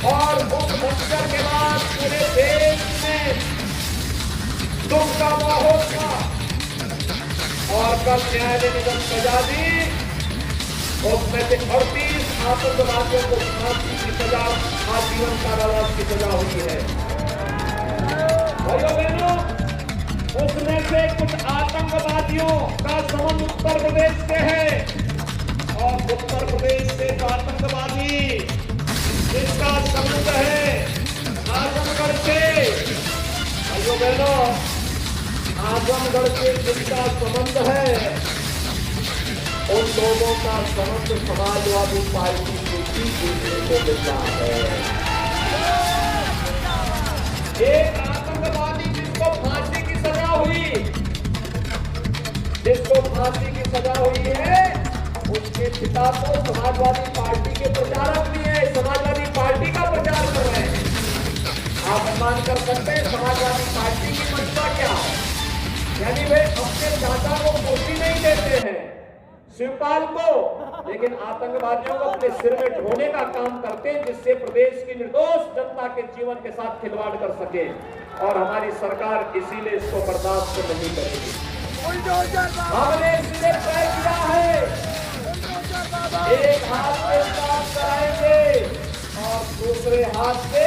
और उस मुश्किल के बाद पूरे देश में दुख का माहौल था और कल न्यायालय ने जब सजा दी उसमें से 38 आतंकवादियों को फांसी की सजा, आजीवन कारावास की सजा हुई है। भाइयों बहनों, उसमें से कुछ आतंकवादियों का संबंध उत्तर प्रदेश से है और उत्तर प्रदेश से आतंकवादी जिसका संबंध है आजमगढ़ से, भाइयों बहनों, आजमगढ़ से जिसका संबंध है उन लोगों का संबंध समाजवादी पार्टी से भी देखने को मिलता है। एक आतंकवादी जिसको फांसी की सजा हुई, जिसको फांसी की सजा हुई है, उसके पिता तो समाजवादी पार्टी के प्रचारक भी है, समाजवादी पार्टी का प्रचार कर रहे हैं। आप अनुमान कर सकते हैं समाजवादी पार्टी की मंशा क्या है, यानी वे अपने चाचा को कुर्सी नहीं देते हैं शिवपाल को, लेकिन आतंकवादियों को अपने सिर में ढोने का काम करते हैं जिससे प्रदेश की निर्दोष जनता के जीवन के साथ खिलवाड़ कर सके, और हमारी सरकार इसीलिए इसको बर्दाश्त नहीं करेगी। हमने इसलिए तय किया है एक हाथ से काम कराएंगे और दूसरे हाथ से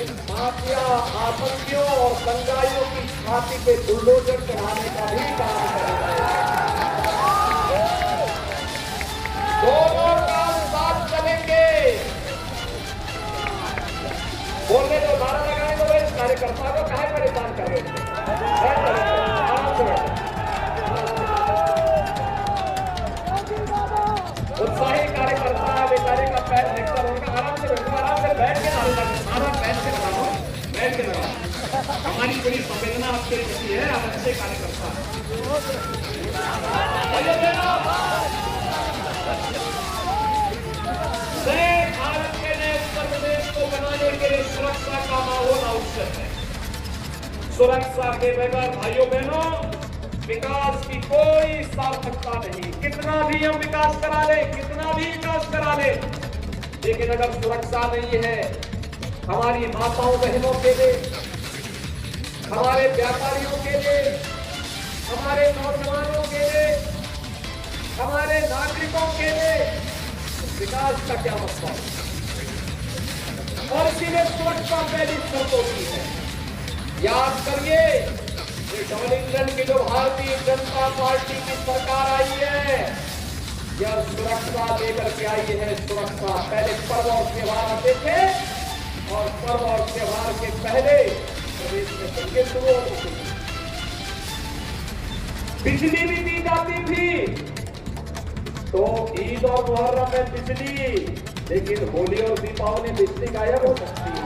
इन माफिया, आतंकियों और दंगाइयों की छाती पे बुलडोजर चढ़ाने का भी काम करेंगे। दोनों काम साथ चलेंगे। बोलने तो नारा लगाएंगे तो इस कार्यकर्ता को काहे परेशान कर रहे हैं? आराम से बैठो। उत्साही कार्यकर्ता है, बेचारे का पैर निकल उनका, आराम से बैठो, आराम से बैठ के नारा बैठ के लगा लो, बैठ के लगा। हमारी पूरी संवेदना आपके प्रति है, आप अच्छे कार्यकर्ता हैं। भारत के नए उत्तर प्रदेश को बनाने के लिए सुरक्षा का माहौल आवश्यक है। सुरक्षा के बगैर भाइयों बहनों विकास की कोई सार्थकता नहीं। कितना भी हम विकास करा ले, कितना भी विकास करा ले, लेकिन अगर सुरक्षा नहीं है हमारी माताओं बहनों के लिए, हमारे व्यापारियों के लिए, हमारे नौजवानों के लिए, हमारे नागरिकों के लिए विकास का क्या मतलब है? और इसीलिए सुरक्षा पहली शर्त होती है। याद करिए डबल इंजन की जो भारतीय जनता पार्टी की सरकार आई है, यह सुरक्षा लेकर के आई है। सुरक्षा पहले पर्व और त्योहार आते थे और पर्व और त्योहार के पहले प्रदेश में दंगे शुरू होते थे, बिजली भी दी जाती थी। तो ईद और मुहर्रम में बिजली, लेकिन होली और दीपावली बिजली गायब हो सकती है।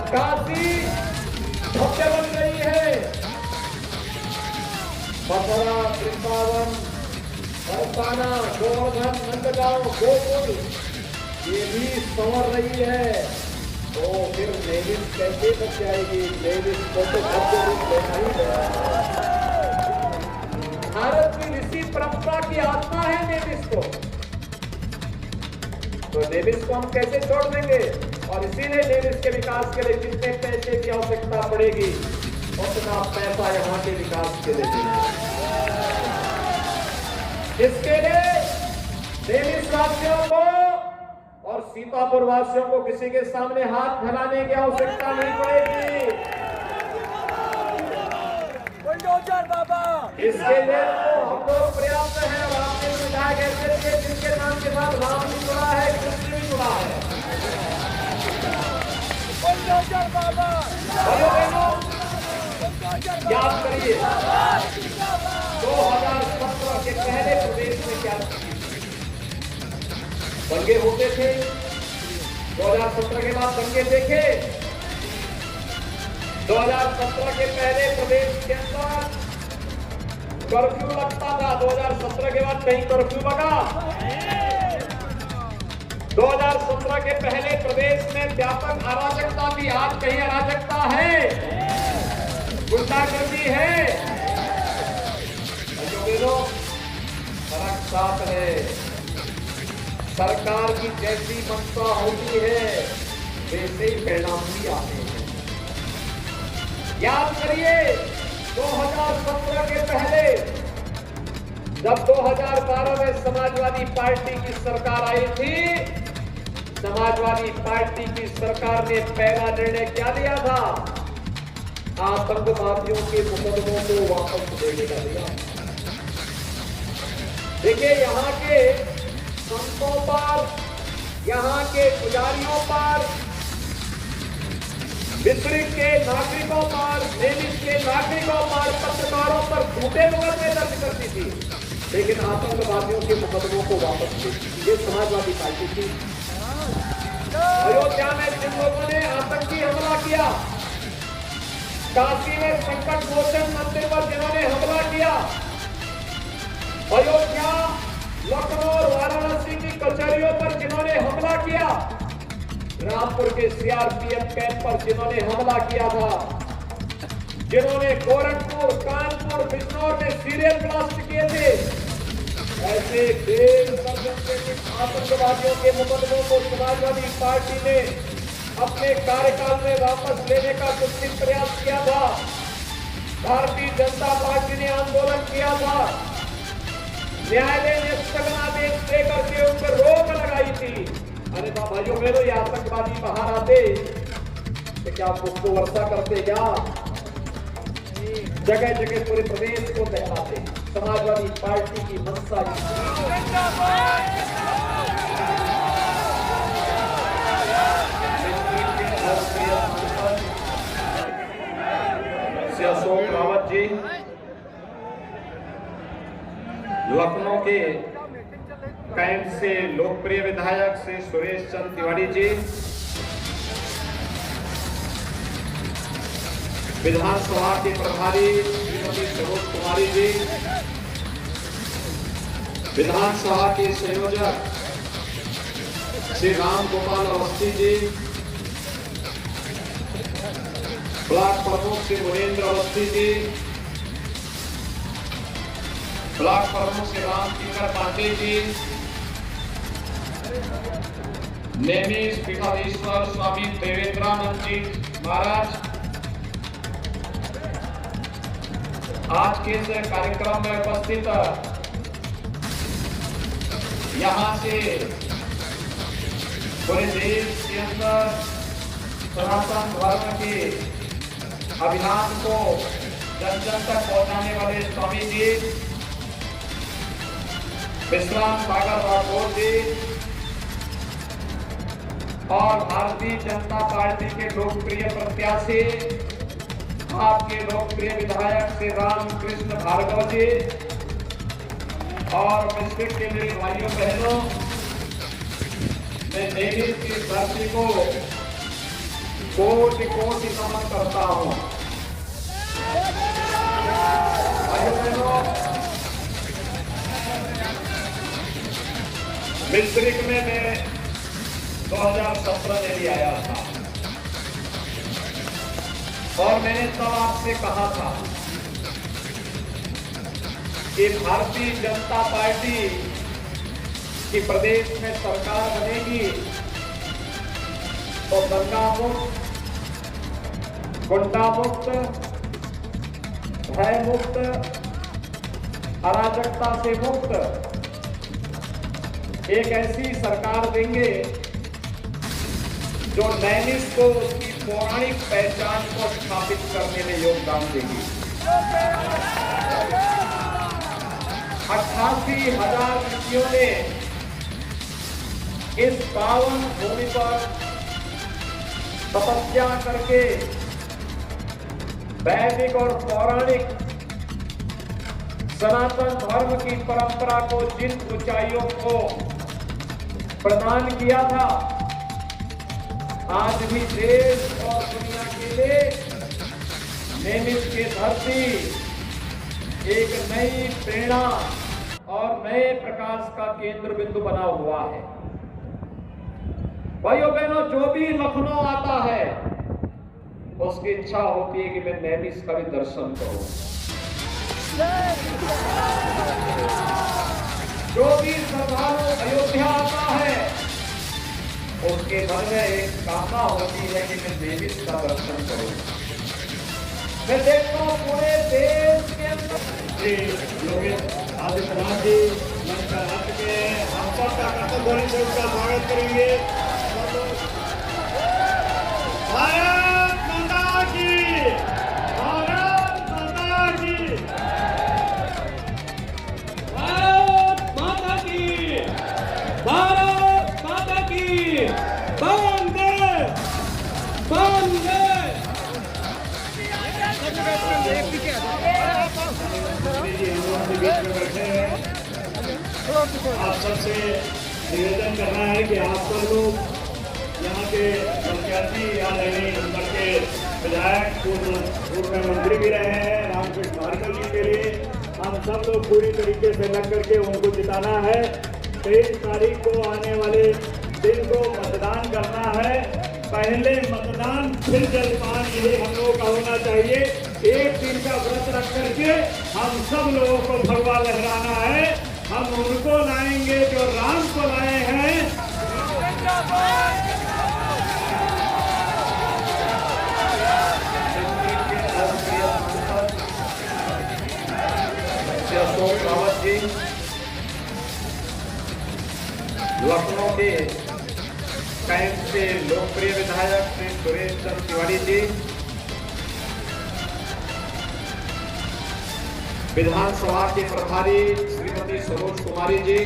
काशी भव्य बन गई है, मथुरा, वृंदावन, बरसाना, गोवर्धन, नंदगांव, गोकुल ये भी संवर रही है। तो फिर नेविस कैसे बच जाएगी? नेविस को तो भव्य रूप लेना ही है। भारत की ऋषि परंपरा की आत्मा है नेविस को, तो नेविस को हम कैसे छोड़ देंगे? और इसीलिए नेविस के विकास के लिए जितने पैसे की आवश्यकता पड़ेगी उतना पैसा यहाँ के विकास के लिए देंगे। इसके लिए नेविस वासियों को और सीतापुर वासियों को किसी के सामने हाथ फैलाने की आवश्यकता नहीं पड़ेगी। इसके लिए तो हम लोग पर्याप्त हैं। और आपने विधायक ऐसे थे जिनके नाम के साथ राम भी जुड़ा है, कृष्ण भी जुड़ा है। भाइयों बहनों, याद करिए 2017 के पहले प्रदेश में क्या दंगे होते थे। 2017 के बाद दंगे देखे। 2017 के पहले प्रदेश के अंदर कर्फ्यू लगता था। 2017 के बाद कहीं कर्फ्यू लगा। 2017 के पहले प्रदेश में व्यापक अराजकता थी। आज कहीं अराजकता है, गुंडागर्दी है। फर्क साफ है। सरकार की जैसी मंशा होती है वैसे ही परिणाम भी आते हैं। याद करिए 2017 के पहले जब 2012 में समाजवादी पार्टी की सरकार आई थी, समाजवादी पार्टी की सरकार ने पहला निर्णय क्या लिया था? आतंकवादियों के मुकदमों को वापस देने का दिया। देखिए यहाँ के संतों पर, यहाँ के पुजारियों पर, वितरित के नागरिकों पर, नेविस के नागरिकों पर, पत्रकारों पर झूठे मुकदमे दर्ज करती थी, लेकिन आतंकवादियों के मुकदमों को वापस देती थी। ये समाजवादी पार्टी थी। अयोध्या में जिन लोगों ने आतंकी हमला किया, काशी में संकट मोचन मंदिर पर जिन्होंने हमला किया, अयोध्या, लखनऊ और वाराणसी की कचहरियों पर जिन्होंने हमला किया, रामपुर के सीआरपीएफ कैंप पर जिन्होंने हमला किया था, जिन्होंने गोरखपुर, कानपुर, बिजनौर में सीरियल ब्लास्ट किए थे, ऐसे 1.5 दर्जन के कुछ आतंकवादियों के मुकदमों को समाजवादी पार्टी ने अपने कार्यकाल में वापस लेने का कुछ प्रयास किया था। भारतीय जनता पार्टी ने आंदोलन किया था। न्यायालय ने स्थगन आदेश देकर के उन पर रोक लगाई थी। अरे भाइयों बहनों, ये आतंकवादी बाहर आते तो क्या पुष्प वर्षा करते? क्या जगह जगह पूरे प्रदेश को दहलाते? समाजवादी पार्टी की मंशा अशोक रावत जी, लखनऊ के कैंट से लोकप्रिय विधायक श्री सुरेश चंद्र तिवारी जी, विधानसभा के प्रभारी श्रीमती सरोज कुमारी जी, विधानसभा के संयोजक श्री राम गोपाल अवस्थी जी, ब्लॉक प्रमुख श्री मुनेन्द्र अवस्थी जी, ब्लॉक प्रमुख श्री राम किंकर पांडे जी, नेमिस पीठाधीश्वर स्वामी देवेंद्रानंद जी महाराज, आज के इस कार्यक्रम में उपस्थित यहाँ से पूरे देश के अंदर सनातन धर्म के अभियान को जन जन तक पहुंचाने वाले स्वामी जी, विश्राम सागर राठौर जी और भारतीय जनता पार्टी के लोकप्रिय प्रत्याशी, आपके लोकप्रिय विधायक श्री राम कृष्ण भार्गव जी और डिस्ट्रिक्ट के मेरे भाइयों बहनों, मैं नेविस की धरती को कोटि कोटि नमन करता हूं। भाइयों बहनों, मिस्रिक में मैं 2017 में भी आया था और मैंने तब आपसे कहा था कि भारतीय जनता पार्टी की प्रदेश में सरकार बनेगी तो दंगा मुक्त, गुंडा मुक्त, भय मुक्त, अराजकता से मुक्त एक ऐसी सरकार देंगे जो नैमिष को उसकी पौराणिक पहचान को स्थापित करने में योगदान देगी। 88,000 व्यक्तियों ने इस पावन भूमि पर तपस्या करके वैदिक और पौराणिक सनातन धर्म की परंपरा को जिन ऊंचाइयों को प्रदान किया था, आज भी देश और दुनिया के लिए नैमिष की धरती एक नई प्रेरणा और नए प्रकाश का केंद्र बिंदु बना हुआ है। भाइयों बहनों, जो भी लखनऊ आता है उसकी इच्छा होती है कि मैं नैमिष का भी दर्शन करूं। जो भी श्रद्धालु अयोध्या आता है उसके मन में एक कामना होती है कि मैं नैमिष का दर्शन करूं। मैं देखता हूं पूरे देश के अंदर योगी आदित्यनाथ जी मंच पर आ चुके हैं। हम सबका कर्तव्य ध्वनि से उनका स्वागत करेंगे। भारत माता की, भारत माता की, भारत माता की, भारत माता की, वंदे वंदे। आप सबसे निवेदन करना है कि आप सब लोग यहाँ के प्रत्याशी या नहीं नंबर के विधायक पूर्व मंत्री भी रहे हैं रामकृष्ण भार्गव जी के लिए हम सब लोग पूरी तरीके से लग करके उनको जिताना है। 23 तारीख को आने वाले दिन को मतदान करना है। पहले मतदान फिर जलपान, ये हम लोगों का होना चाहिए। एक दिन का व्रत रख करके हम सब लोगों को भगवा लहराना है। हम उनको लाएंगे जो राम को लाए हैं। अशोक रावत जी, लखनऊ के कैंप से लोकप्रिय विधायक श्री सुरेश चंद्र तिवारी जी, विधानसभा के प्रभारी श्रीमती सरोज कुमारी जी,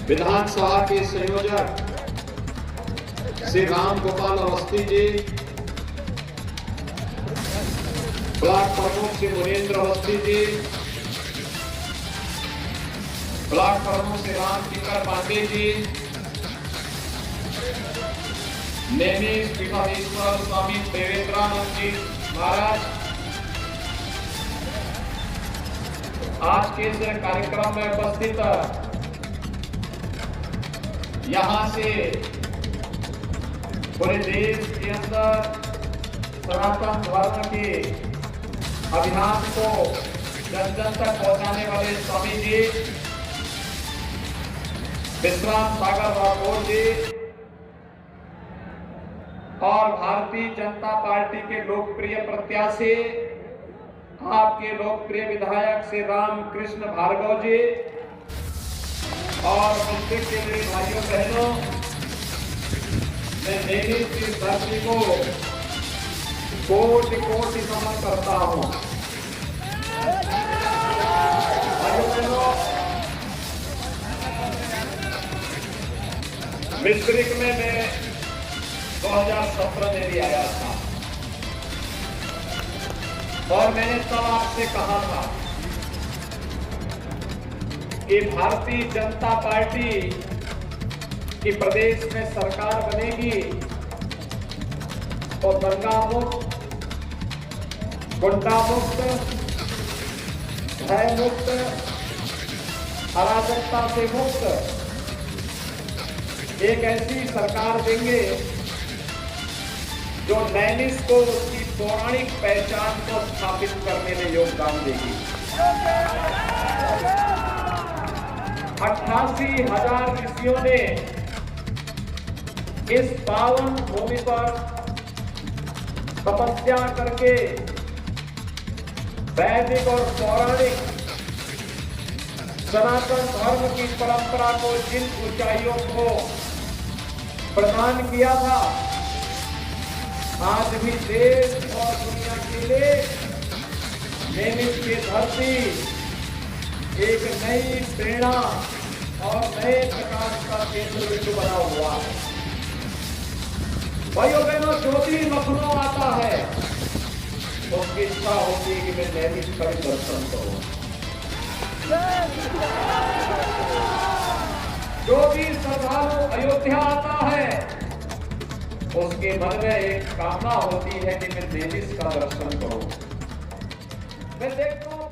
विधानसभा के संयोजक श्री राम गोपाल अवस्थी जी, ब्लॉक प्रमुख श्री मुनेन्द्र अवस्थी जी, ब्लॉक प्रमुख श्री रामकिंकर पांडे जी, नैमिष पीठाधीश्वर स्वामी देवेंद्रानंद जी महाराज, आज के इस कार्यक्रम में उपस्थित यहाँ से पूरे देश के अंदर सनातन धर्म के अभियान को जन जन तक पहुंचाने वाले स्वामी जी विश्राम सागर राठौर जी और भारतीय जनता पार्टी के लोकप्रिय प्रत्याशी आपके लोकप्रिय विधायक श्री रामकृष्ण भार्गव जी और मुस्लिम के मेरे भाइयों बहनों, मैं नैमिष की धरती को कोटि कोटि नमन करता हूं। भाइयों बहनों, मिस्रिक में मैं 2017 में भी आया था और मैंने तब आपसे कहा था कि भारतीय जनता पार्टी की प्रदेश में सरकार बनेगी तो दंगा मुक्त, गुंडा मुक्त, भय मुक्त, अराजकता से मुक्त एक ऐसी सरकार देंगे जो नैमिष को उसकी पौराणिक पहचान को स्थापित करने में योगदान देगी। 88,000 ऋषियों ने इस पावन भूमि पर तपस्या करके वैदिक और पौराणिक सनातन धर्म की परंपरा को जिन ऊंचाइयों को प्रदान किया था, आज भी देश और दुनिया के लिए नैमिष की धरती एक नई प्रेरणा और नए प्रकार का केंद्र बिंदु बना हुआ है। भाइयों बहनों, जो भी लखनऊ आता है उसकी इच्छा होती है कि मैं नैमिष का दर्शन करूं। जो भी श्रद्धालु अयोध्या आता है उसके मन में एक कामना होती है कि मैं नैमिष का दर्शन करूं। मैं देखता हूं